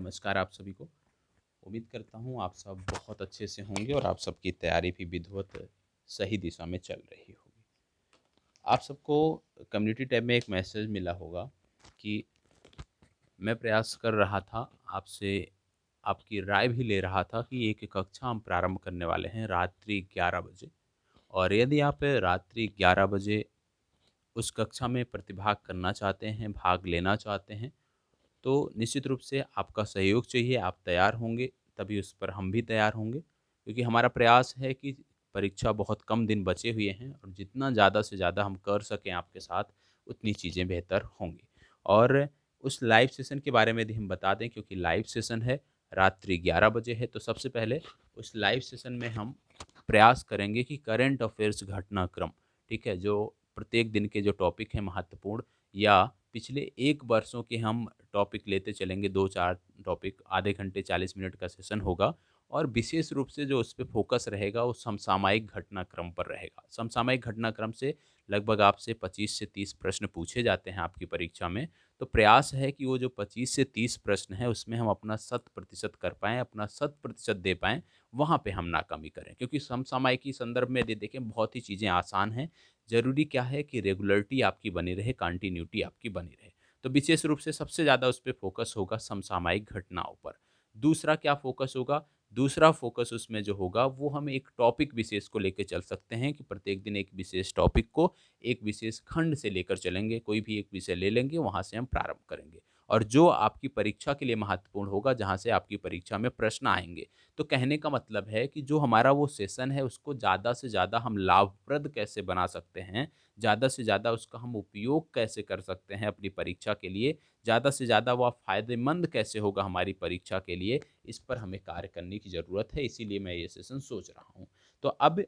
नमस्कार आप सभी को। उम्मीद करता हूँ आप सब बहुत अच्छे से होंगे और आप सबकी तैयारी भी विधिवत सही दिशा में चल रही होगी। आप सबको कम्युनिटी टैब में एक मैसेज मिला होगा कि मैं प्रयास कर रहा था आपसे आपकी राय भी ले रहा था कि एक कक्षा हम प्रारंभ करने वाले हैं रात्रि 11 बजे। और यदि आप रात्रि 11 बजे उस कक्षा में प्रतिभाग करना चाहते हैं, भाग लेना चाहते हैं, तो निश्चित रूप से आपका सहयोग चाहिए, आप तैयार होंगे, तभी उस पर हम भी तैयार होंगे। क्योंकि हमारा प्रयास है कि परीक्षा बहुत कम दिन बचे हुए हैं और जितना ज़्यादा से ज़्यादा हम कर सकें आपके साथ, उतनी चीज़ें बेहतर होंगी। और उस लाइव सेशन के बारे में भी हम बता दें, क्योंकि लाइव सेशन है, रात्रि 11 बजे है, तो सबसे पहले उस लाइव सेशन में हम प्रयास करेंगे कि करंट अफ़ेयर्स घटनाक्रम, ठीक है? जो प्रत्येक दिन के जो टॉपिक हैं महत्वपूर्ण, या पिछले 1 वर्षों के हम टॉपिक लेते चलेंगे, 2-4 टॉपिक, आधे घंटे 40 मिनट का सेशन होगा। और विशेष रूप से जो उस पे फ़ोकस रहेगा वो समसामयिक घटनाक्रम पर रहेगा। समसामयिक घटनाक्रम से लगभग आपसे 25 से 30 प्रश्न पूछे जाते हैं आपकी परीक्षा में। तो प्रयास है कि वो जो 25 से 30 प्रश्न हैं उसमें हम अपना 100% कर पाएँ, अपना 100% दे पाएँ, वहाँ पे हम नाकामी करें। क्योंकि समसामयिक के संदर्भ में यदि देखें, बहुत ही चीज़ें आसान हैं। ज़रूरी क्या है कि रेगुलरिटी आपकी बनी रहे, कंटिन्यूटी आपकी बनी रहे। तो विशेष रूप से सबसे ज़्यादा उस पे फ़ोकस होगा समसामयिक घटनाओं पर। दूसरा क्या फ़ोकस होगा? दूसरा फ़ोकस उसमें जो होगा वो हम एक टॉपिक विशेष को लेके चल सकते हैं कि प्रत्येक दिन एक विशेष टॉपिक को एक विशेष खंड से लेकर चलेंगे। कोई भी एक विषय ले लेंगे, वहाँ से हम प्रारंभ करेंगे। और जो आपकी परीक्षा के लिए महत्वपूर्ण होगा, जहाँ से आपकी परीक्षा में प्रश्न आएँगे। तो कहने का मतलब है कि जो हमारा वो सेशन है उसको ज़्यादा से ज़्यादा हम लाभप्रद कैसे बना सकते हैं, ज़्यादा से ज़्यादा उसका हम उपयोग कैसे कर सकते हैं अपनी परीक्षा के लिए, ज़्यादा से ज़्यादा वह फ़ायदेमंद कैसे होगा हमारी परीक्षा के लिए, इस पर हमें कार्य करने की ज़रूरत है। इसीलिए मैं ये सेशन सोच रहा हूँ। तो अब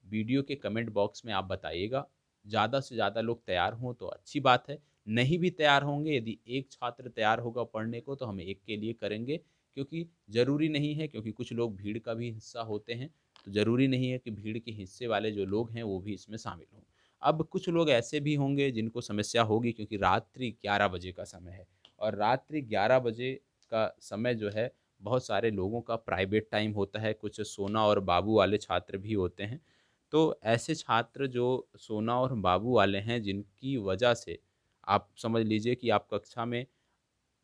वीडियो के कमेंट बॉक्स में आप बताइएगा, ज़्यादा से ज़्यादा लोग तैयार हों तो अच्छी बात है, नहीं भी तैयार होंगे, यदि एक छात्र तैयार होगा पढ़ने को तो हम एक के लिए करेंगे। क्योंकि ज़रूरी नहीं है, क्योंकि कुछ लोग भीड़ का भी हिस्सा होते हैं, तो ज़रूरी नहीं है कि भीड़ के हिस्से वाले जो लोग हैं वो भी इसमें शामिल हों। अब कुछ लोग ऐसे भी होंगे जिनको समस्या होगी, क्योंकि रात्रि 11 बजे का समय है और रात्रि 11 बजे का समय जो है, बहुत सारे लोगों का प्राइवेट टाइम होता है, कुछ सोना और बाबू वाले छात्र भी होते हैं। तो ऐसे छात्र जो सोना और बाबू वाले हैं, जिनकी वजह से आप समझ लीजिए कि आप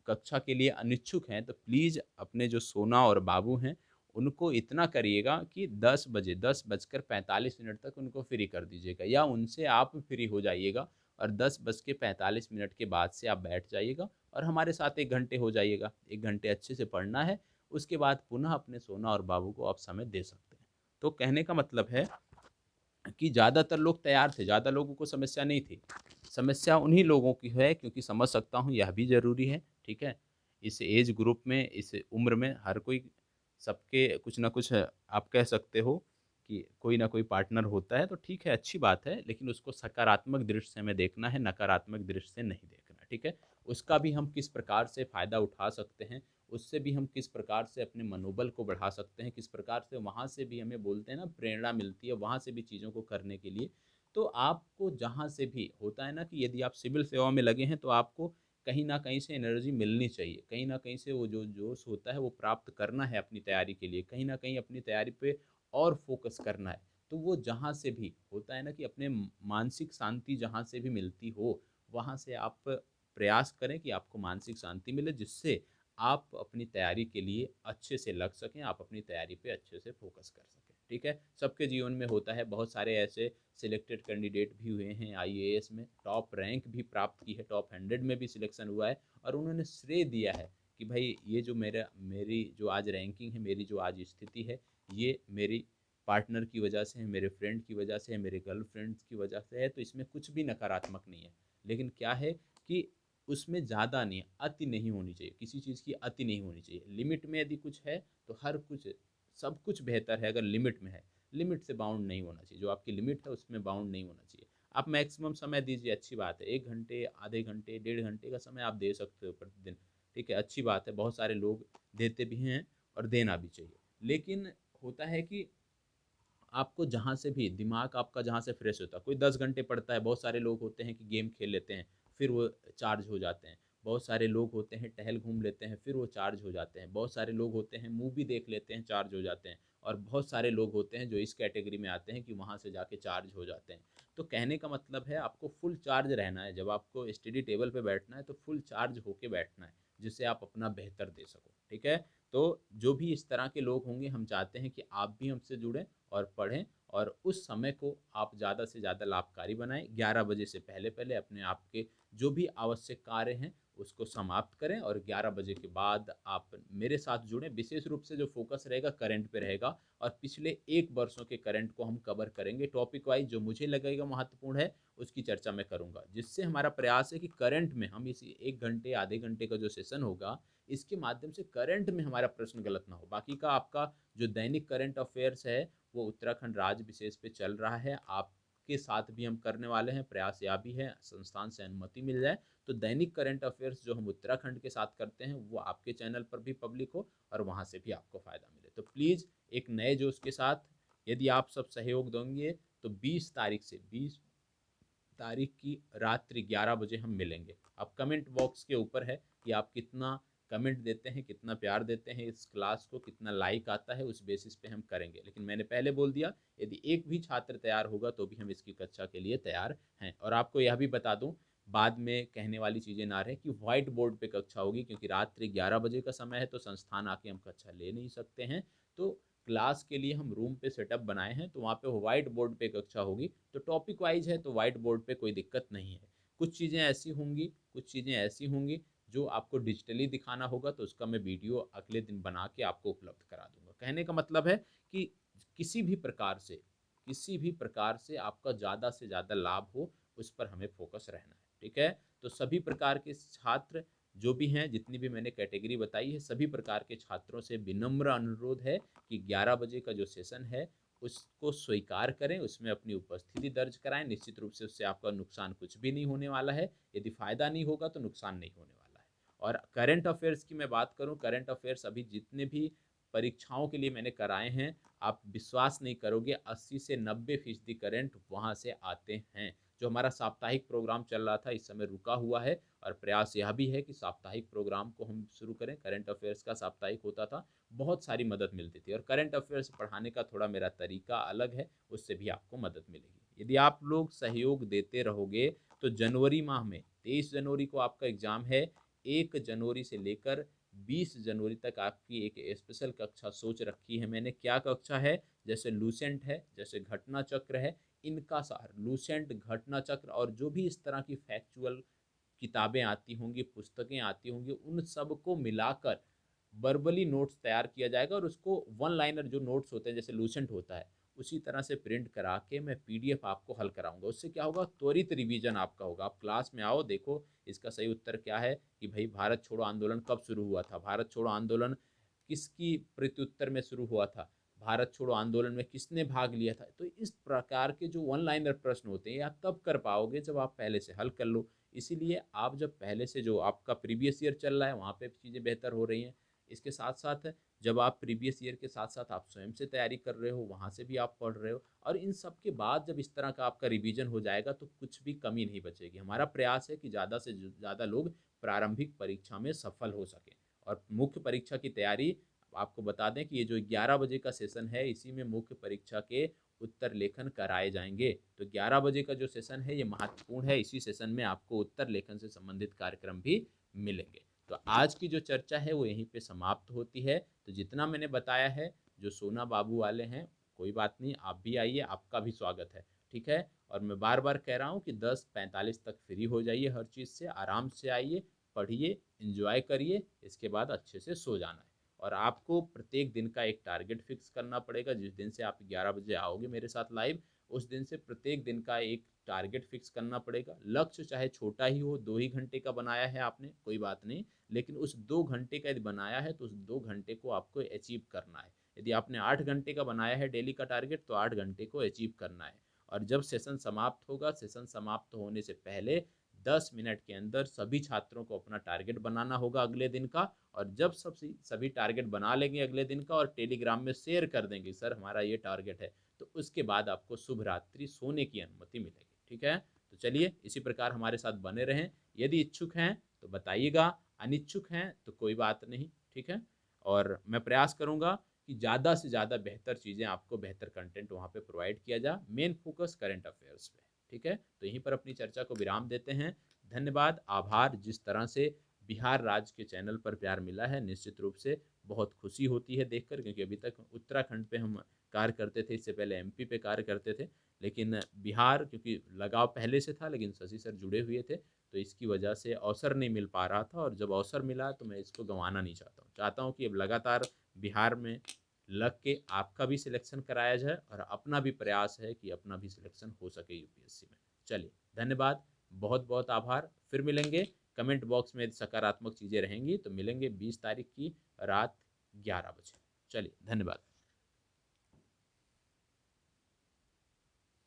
कक्षा के लिए अनिच्छुक हैं, तो प्लीज़ अपने जो सोना और बाबू हैं, उनको इतना करिएगा कि 10 बजे 10 बजकर 45 मिनट तक उनको फ्री कर दीजिएगा, या उनसे आप फ्री हो जाइएगा और 10 बज के 45 मिनट के बाद से आप बैठ जाइएगा और हमारे साथ 1 घंटे हो जाइएगा। 1 घंटे अच्छे से पढ़ना है, उसके बाद पुनः अपने सोना और बाबू को आप समय दे सकते हैं। तो कहने का मतलब है कि ज़्यादातर लोग तैयार थे, ज़्यादा लोगों को समस्या नहीं थी। समस्या उन्हीं लोगों की है, क्योंकि समझ सकता हूँ यह भी ज़रूरी है, ठीक है? इस एज ग्रुप में, इस उम्र में हर कोई, सबके कुछ ना कुछ आप कह सकते हो कि कोई ना कोई पार्टनर होता है, तो ठीक है, अच्छी बात है, लेकिन उसको सकारात्मक दृष्टि से हमें देखना है, नकारात्मक दृष्टि से नहीं देखना, ठीक है? उसका भी हम किस प्रकार से फ़ायदा उठा सकते हैं, उससे भी हम किस प्रकार से अपने मनोबल को बढ़ा सकते हैं, किस प्रकार से वहाँ से भी हमें बोलते हैं ना प्रेरणा मिलती है, वहाँ से भी चीज़ों को करने के लिए। तो आपको जहाँ से भी होता है ना कि यदि आप सिविल सेवा में लगे हैं तो आपको कहीं न कहीं से एनर्जी मिलनी चाहिए, कहीं न कहीं से वो जो जोश होता है वो प्राप्त करना है अपनी तैयारी के लिए, कहीं न कहीं अपनी तैयारी पे और फ़ोकस करना है। तो वो जहाँ से भी होता है ना कि अपने मानसिक शांति जहाँ से भी मिलती हो, वहाँ से आप प्रयास करें कि आपको मानसिक शांति मिले, जिससे आप अपनी तैयारी के लिए अच्छे से लग सकें, आप अपनी तैयारी पे अच्छे से फ़ोकस कर सकें, ठीक है? सबके जीवन में होता है, बहुत सारे ऐसे सिलेक्टेड कैंडिडेट भी हुए हैं आईएएस में, टॉप रैंक भी प्राप्त की है, टॉप 100 में भी सिलेक्शन हुआ है और उन्होंने श्रेय दिया है कि भाई ये जो मेरी जो आज रैंकिंग है, मेरी जो आज स्थिति है, ये मेरी पार्टनर की वजह से है, मेरे फ्रेंड की वजह से है, मेरे गर्लफ्रेंड्स की वजह से है, तो इसमें कुछ भी नकारात्मक नहीं है। लेकिन क्या है कि उसमें ज़्यादा नहीं, अति नहीं होनी चाहिए, किसी चीज़ की अति नहीं होनी चाहिए। लिमिट में यदि कुछ है तो हर कुछ, सब कुछ बेहतर है अगर लिमिट में है। लिमिट से बाउंड नहीं होना चाहिए, जो आपकी लिमिट है उसमें बाउंड नहीं होना चाहिए। आप मैक्सिमम समय दीजिए, अच्छी बात है, 1 घंटे, आधे घंटे, डेढ़ घंटे का समय आप दे सकते हो प्रतिदिन, ठीक है, अच्छी बात है, बहुत सारे लोग देते भी हैं और देना भी चाहिए। लेकिन होता है कि आपको जहाँ से भी दिमाग आपका जहाँ से फ्रेश होता है, कोई 10 घंटे पढ़ता है, बहुत सारे लोग होते हैं कि गेम खेल लेते हैं, फिर वो चार्ज हो जाते हैं। बहुत सारे लोग होते हैं टहल घूम लेते हैं फिर वो चार्ज हो जाते हैं, बहुत सारे लोग होते हैं मूवी देख लेते हैं चार्ज हो जाते हैं, और बहुत सारे लोग होते हैं जो इस कैटेगरी में आते हैं कि वहाँ से जाके चार्ज हो जाते हैं। तो कहने का मतलब है आपको फुल चार्ज रहना है, जब आपको स्टडी टेबल पे बैठना है तो फुल चार्ज होके बैठना है, जिससे आप अपना बेहतर दे सको। ठीक है, तो जो भी इस तरह के लोग होंगे हम चाहते हैं कि आप भी हमसे जुड़ें और पढ़ें, और उस समय को आप ज़्यादा से ज़्यादा लाभकारी बनाएं। 11 बजे से पहले पहले अपने आप के जो भी आवश्यक कार्य हैं उसको समाप्त करें, और 11 बजे के बाद आप मेरे साथ जुड़ें। विशेष रूप से जो फोकस रहेगा करंट पे रहेगा, और पिछले 1 वर्षों के करंट को हम कवर करेंगे टॉपिक वाइज, जो मुझे लगेगा महत्वपूर्ण है उसकी चर्चा मैं करूंगा, जिससे हमारा प्रयास है कि करंट में हम इसी 1 घंटे आधे घंटे का जो सेशन होगा इसके माध्यम से करंट में हमारा प्रश्न गलत ना हो। बाकी का आपका जो दैनिक करंट अफेयर्स है वो उत्तराखंड राज्य विशेष पे चल रहा है, आपके साथ भी हम करने वाले हैं, प्रयास यह भी है संस्थान से अनुमति मिल जाए तो दैनिक करंट अफेयर्स जो हम उत्तराखंड के साथ करते हैं वो आपके चैनल पर भी पब्लिक हो और वहाँ से भी आपको फ़ायदा मिले। तो प्लीज़ एक नए जोश के साथ यदि आप सब सहयोग देंगे तो 20 तारीख की रात्रि 11 बजे हम मिलेंगे। अब कमेंट बॉक्स के ऊपर है कि आप कितना कमेंट देते हैं, कितना प्यार देते हैं इस क्लास को, कितना लाइक आता है, उस बेसिस पे हम करेंगे। लेकिन मैंने पहले बोल दिया यदि एक भी छात्र तैयार होगा तो भी हम इसकी कक्षा के लिए तैयार हैं। और आपको यह भी बता दूं, बाद में कहने वाली चीज़ें ना रहे कि व्हाइट बोर्ड पे कक्षा होगी, क्योंकि रात्रि 11 बजे का समय है तो संस्थान आके हम कक्षा ले नहीं सकते हैं। तो क्लास के लिए हम रूम पे सेटअप बनाए हैं, तो वहाँ पे व्हाइट बोर्ड पे कक्षा होगी। तो टॉपिक वाइज है तो व्हाइट बोर्ड पे कोई दिक्कत नहीं है। कुछ चीज़ें ऐसी होंगी, कुछ चीज़ें ऐसी होंगी जो आपको डिजिटली दिखाना होगा, तो उसका मैं वीडियो अगले दिन बना के आपको उपलब्ध करा दूंगा। कहने का मतलब है कि किसी भी प्रकार से किसी भी प्रकार से आपका ज़्यादा से ज़्यादा लाभ हो, उस पर हमें फोकस रहना है। ठीक है, तो सभी प्रकार के छात्र जो भी हैं, जितनी भी मैंने कैटेगरी बताई है, सभी प्रकार के छात्रों से विनम्र अनुरोध है कि 11 बजे का जो सेशन है उसको स्वीकार करें, उसमें अपनी उपस्थिति दर्ज कराएं। निश्चित रूप से उससे आपका नुकसान कुछ भी नहीं होने वाला है, यदि फ़ायदा नहीं होगा तो नुकसान नहीं होने वाला है। और करंट अफेयर्स की मैं बात करूं, करंट अफेयर्स अभी जितने भी परीक्षाओं के लिए मैंने कराए हैं, आप विश्वास नहीं करोगे 80 से 90% करंट वहाँ से आते हैं। जो हमारा साप्ताहिक प्रोग्राम चल रहा था इस समय रुका हुआ है, और प्रयास यह भी है कि साप्ताहिक प्रोग्राम को हम शुरू करें। करंट अफेयर्स का साप्ताहिक होता था, बहुत सारी मदद मिलती थी, और करंट अफेयर्स पढ़ाने का थोड़ा मेरा तरीका अलग है, उससे भी आपको मदद मिलेगी यदि आप लोग सहयोग देते रहोगे। तो जनवरी माह में 23 जनवरी को आपका एग्ज़ाम है, 1 जनवरी से लेकर 20 जनवरी तक आपकी एक स्पेशल कक्षा सोच रखी है मैंने। क्या कक्षा है? जैसे लूसेंट है, जैसे घटना चक्र है, इनका सार लूसेंट, घटना चक्र और जो भी इस तरह की फैक्चुअल किताबें आती होंगी, पुस्तकें आती होंगी, उन सबको मिलाकर वर्बली नोट्स तैयार किया जाएगा, और उसको वन लाइनर जो नोट्स होते हैं जैसे लूसेंट होता है उसी तरह से प्रिंट करा के मैं पीडीएफ आपको हल कराऊंगा। उससे क्या होगा, त्वरित रिवीजन आपका होगा। आप क्लास में आओ, देखो इसका सही उत्तर क्या है कि भाई भारत छोड़ो आंदोलन कब शुरू हुआ था, भारत छोड़ो आंदोलन किसकी प्रत्युत्तर में शुरू हुआ था, भारत छोड़ो आंदोलन में किसने भाग लिया था। तो इस प्रकार के जो वन लाइनर प्रश्न होते हैं आप तब कर पाओगे जब आप पहले से हल कर लो। इसीलिए आप जब पहले से जो आपका प्रीवियस ईयर चल रहा है वहाँ पे चीज़ें बेहतर हो रही हैं, इसके साथ साथ जब आप प्रीवियस ईयर के साथ साथ आप स्वयं से तैयारी कर रहे हो वहाँ से भी आप पढ़ रहे हो, और इन सब के बाद जब इस तरह का आपका रिवीजन हो जाएगा तो कुछ भी कमी नहीं बचेगी। हमारा प्रयास है कि ज़्यादा से ज़्यादा लोग प्रारंभिक परीक्षा में सफल हो सकें। और मुख्य परीक्षा की तैयारी आपको बता दें कि ये जो 11 बजे का सेशन है इसी में मुख्य परीक्षा के उत्तर लेखन कराए जाएंगे। तो 11 बजे का जो सेशन है ये महत्वपूर्ण है, इसी सेशन में आपको उत्तर लेखन से संबंधित कार्यक्रम भी मिलेंगे। तो आज की जो चर्चा है वो यहीं पे समाप्त होती है। तो जितना मैंने बताया है, जो सोना बाबू वाले हैं कोई बात नहीं, आप भी आइए, आपका भी स्वागत है। ठीक है, और मैं बार बार कह रहा हूँ कि 10:45 तक फ्री हो जाइए, हर चीज़ से आराम से आइए, पढ़िए, इंजॉय करिए, इसके बाद अच्छे से सो जाना है। और आपको प्रत्येक दिन का एक टारगेट फिक्स करना पड़ेगा। जिस दिन से आप 11 बजे आओगे मेरे साथ लाइव, उस दिन से प्रत्येक दिन का एक टारगेट फिक्स करना पड़ेगा। लक्ष्य चाहे छोटा ही हो, 2 ही घंटे का बनाया है आपने कोई बात नहीं, लेकिन उस 2 घंटे का यदि बनाया है तो उस 2 घंटे को आपको अचीव करना है। यदि आपने 8 घंटे का बनाया है डेली का टारगेट तो 8 घंटे को अचीव करना है। और जब सेशन समाप्त होगा, सेशन समाप्त होने से पहले 10 मिनट के अंदर सभी छात्रों को अपना टारगेट बनाना होगा अगले दिन का। और जब सभी टारगेट बना लेंगे अगले दिन का और टेलीग्राम में शेयर कर देंगे सर हमारा ये टारगेट है, तो उसके बाद आपको शुभ रात्रि सोने की अनुमति मिलेगी। ठीक है, तो चलिए इसी प्रकार हमारे साथ बने रहें। यदि इच्छुक हैं तो बताइएगा। अनिच्छुक हैं तो कोई बात नहीं, ठीक है। और मैं प्रयास करूँगा कि ज़्यादा से ज़्यादा बेहतर चीज़ें आपको, बेहतर कंटेंट वहाँ पे प्रोवाइड किया जाए। मेन फोकस करंट अफेयर्स पे, ठीक है। तो यहीं पर अपनी चर्चा को विराम देते हैं। धन्यवाद, आभार। जिस तरह से बिहार राज्य के चैनल पर प्यार मिला है, निश्चित रूप से बहुत खुशी होती है देखकर, क्योंकि अभी तक उत्तराखंड पे हम कार्य करते थे, इससे पहले एमपी पे कार्य करते थे, लेकिन बिहार क्योंकि लगाव पहले से था, लेकिन शशि सर जुड़े हुए थे, तो इसकी वजह से अवसर नहीं मिल पा रहा था। और जब अवसर मिला तो मैं इसको गंवाना नहीं चाहता हूँ। चाहता हूँ कि अब लगातार बिहार में लग के आपका भी सिलेक्शन कराया जाए, और अपना भी प्रयास है कि अपना भी सिलेक्शन हो सके यूपीएससी में। चलिए, धन्यवाद, बहुत बहुत आभार। फिर मिलेंगे। कमेंट बॉक्स में यदि सकारात्मक चीज़ें रहेंगी तो मिलेंगे 20 तारीख की रात 11 बजे। चलिए, धन्यवाद।